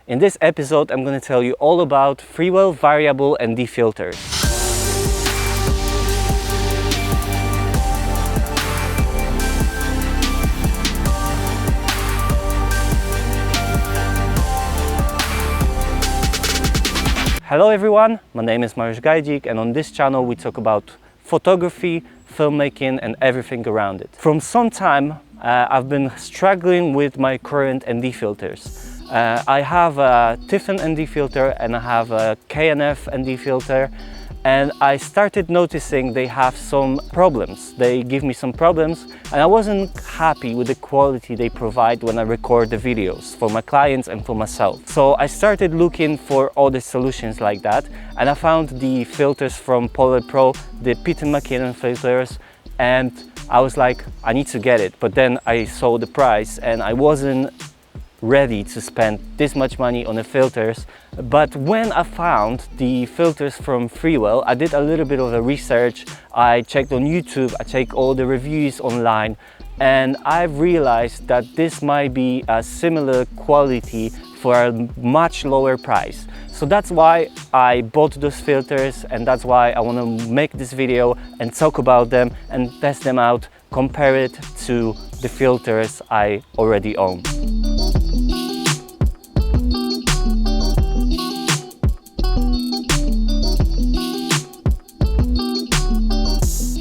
In this episode, I'm going to tell you all about Freewell variable ND filters. Hello everyone, my name is Mariuszgajdzik, and on this channel we talk about photography, filmmaking and everything around it. From some time I've been struggling with my current ND filters. I have a Tiffen ND filter and I have a K&F ND filter, and I started noticing they have some problems. They give me some problems and I wasn't happy with the quality they provide when I record the videos for my clients and for myself. So I started looking for other solutions like that, and I found the filters from Polar Pro, the Tiffen K&F filters, and I was like, I need to get it. But then I saw the price and I wasn't ready to spend this much money on the filters. But when I found the filters from Freewell, I did a little bit of a research. I checked on YouTube, I checked all the reviews online, and I've realized that this might be a similar quality for a much lower price. So that's why I bought those filters, and that's why I want to make this video and talk about them and test them out, compare it to the filters I already own.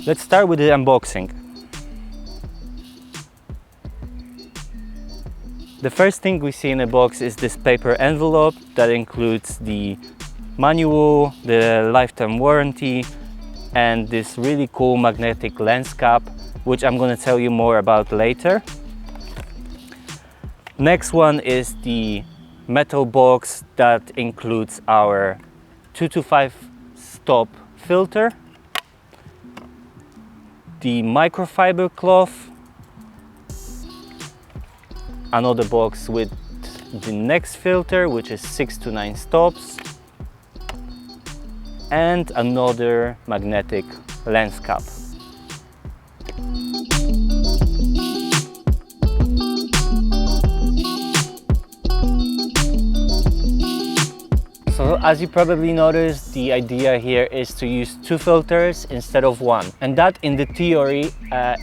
Let's start with the unboxing. The first thing we see in the box is this paper envelope that includes the manual, the lifetime warranty, and this really cool magnetic lens cap, which I'm going to tell you more about later. Next one is the metal box that includes our 225 stop filter, the microfiber cloth, another box with the next filter, which is 6 to 9 stops, and another magnetic lens cap. So as you probably noticed, the idea here is to use two filters instead of one, and that in the theory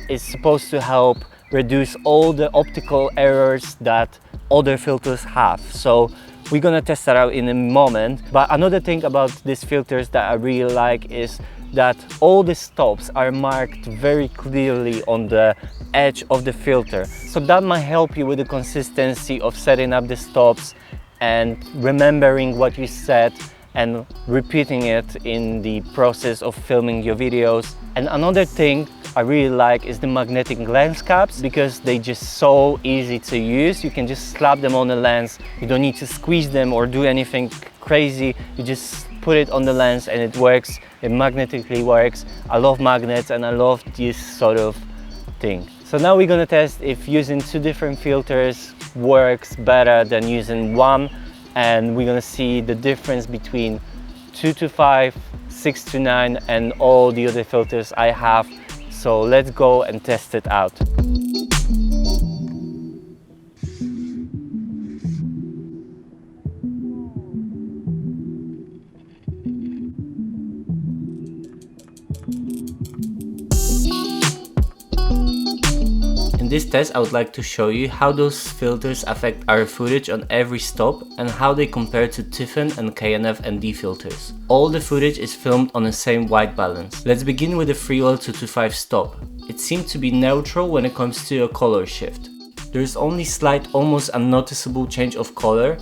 is supposed to help reduce all the optical errors that other filters have. So we're gonna test that out in a moment. But another thing about these filters that I really like is that all the stops are marked very clearly on the edge of the filter. So that might help you with the consistency of setting up the stops and remembering what you said and repeating it in the process of filming your videos. And another thing I really like is the magnetic lens caps, because they're just so easy to use. You can just slap them on the lens. You don't need to squeeze them or do anything crazy. You just put it on the lens and it works. It magnetically works. I love magnets and I love this sort of thing. So now we're gonna test if using two different filters works better than using one, and we're gonna see the difference between 2 to 5, 6 to 9 and all the other filters I have. So let's go and test it out. In this test, I would like to show you how those filters affect our footage on every stop and how they compare to Tiffen and K&F ND filters. All the footage is filmed on the same white balance. Let's begin with the Freewell 225 stop. It seemed to be neutral when it comes to a color shift. There is only slight, almost unnoticeable change of color,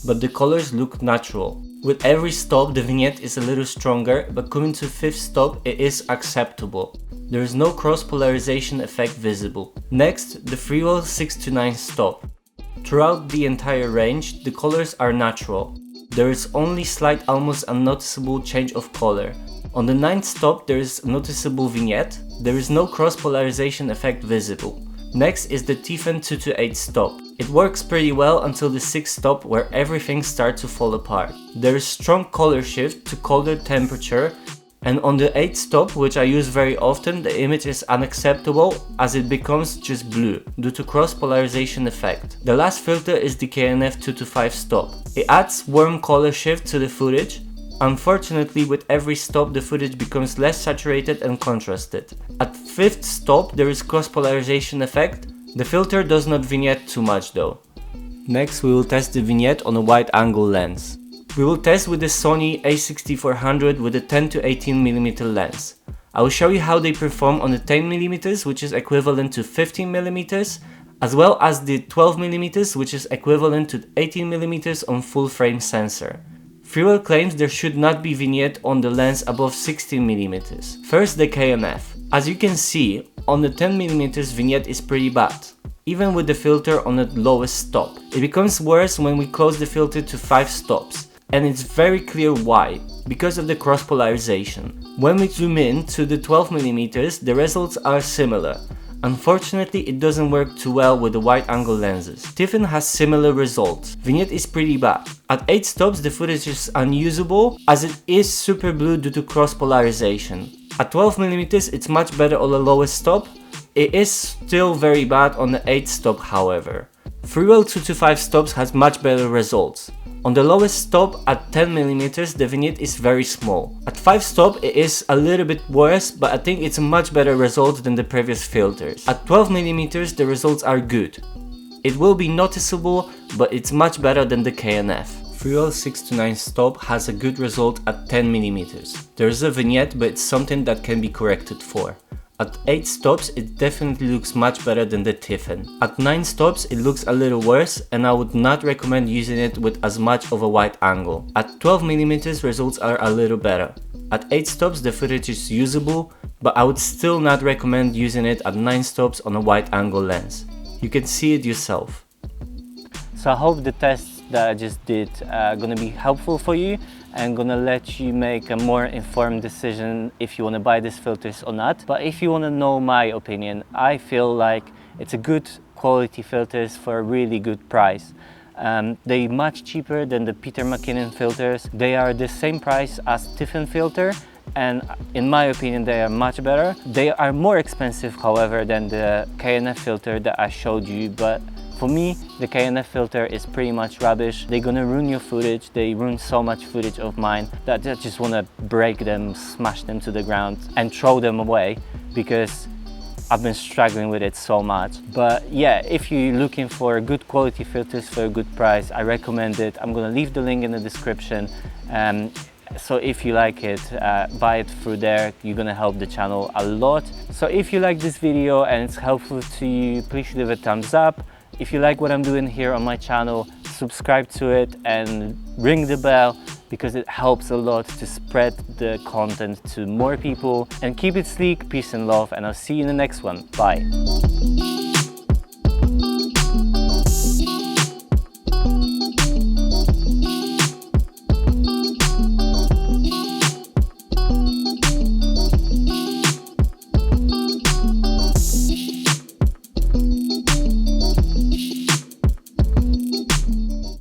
but the colors look natural. With every stop the vignette is a little stronger, but coming to fifth stop it is acceptable. There is no cross polarization effect visible. Next, the Freewell 6 to 9 stop. Throughout the entire range, the colors are natural. There is only slight, almost unnoticeable change of color. On the 9th stop there is a noticeable vignette. There is no cross polarization effect visible. Next is the Tiffen 2 to 8 stop. It works pretty well until the 6th stop, where everything starts to fall apart. There is strong color shift to color temperature And on the 8 stop, which I use very often, the image is unacceptable as it becomes just blue due to cross polarization effect. The last filter is the K&F 225 stop. It adds warm color shift to the footage. Unfortunately, with every stop the footage becomes less saturated and contrasted. At 5th stop there is cross polarization effect. The filter does not vignette too much though. Next we will test the vignette on a wide angle lens. We will test with the Sony a6400 with a 10 to 18mm lens. I will show you how they perform on the 10mm, which is equivalent to 15mm, as well as the 12mm, which is equivalent to 18mm on full frame sensor. Freewell claims there should not be vignette on the lens above 16mm. First, the K&F. As you can see, on the 10mm vignette is pretty bad, even with the filter on the lowest stop. It becomes worse when we close the filter to 5 stops. And it's very clear why, because of the cross polarization. When we zoom in to the 12mm, the results are similar. Unfortunately, it doesn't work too well with the wide angle lenses. Tiffen has similar results. Vignette is pretty bad. At 8 stops the footage is unusable as it is super blue due to cross polarization. At 12mm it's much better on the lowest stop. It is still very bad on the 8 stop however. Freewell 225 stops has much better results. On the lowest stop at 10mm the vignette is very small. At 5 stop it is a little bit worse, but I think it's a much better result than the previous filters. At 12mm the results are good. It will be noticeable, but it's much better than the K&F. Freewell 6 to 9 stop has a good result at 10mm. There is a vignette, but it's something that can be corrected for. At 8 stops it definitely looks much better than the Tiffen. At 9 stops it looks a little worse and I would not recommend using it with as much of a wide angle. At 12mm results are a little better. At 8 stops the footage is usable, but I would still not recommend using it at 9 stops on a wide angle lens. You can see it yourself. So I hope the tests that I just did are gonna be helpful for you and gonna let you make a more informed decision if you want to buy these filters or not. But if you want to know my opinion, I feel like it's a good quality filters for a really good price. They're much cheaper than the Peter McKinnon filters. They are the same price as Tiffen filter, and in my opinion they are much better. They are more expensive however than the K&F filter that I showed you, but for me, the K&F filter is pretty much rubbish. They're gonna ruin your footage. They ruin so much footage of mine that I just wanna break them, smash them to the ground and throw them away because I've been struggling with it so much. But yeah, if you're looking for good quality filters for a good price, I recommend it. I'm gonna leave the link in the description. So if you like it, buy it through there. You're gonna help the channel a lot. So if you like this video and it's helpful to you, please leave a thumbs up. If you like what I'm doing here on my channel, subscribe to it and ring the bell because it helps a lot to spread the content to more people. And keep it sleek, peace and love, and I'll see you in the next one. Bye.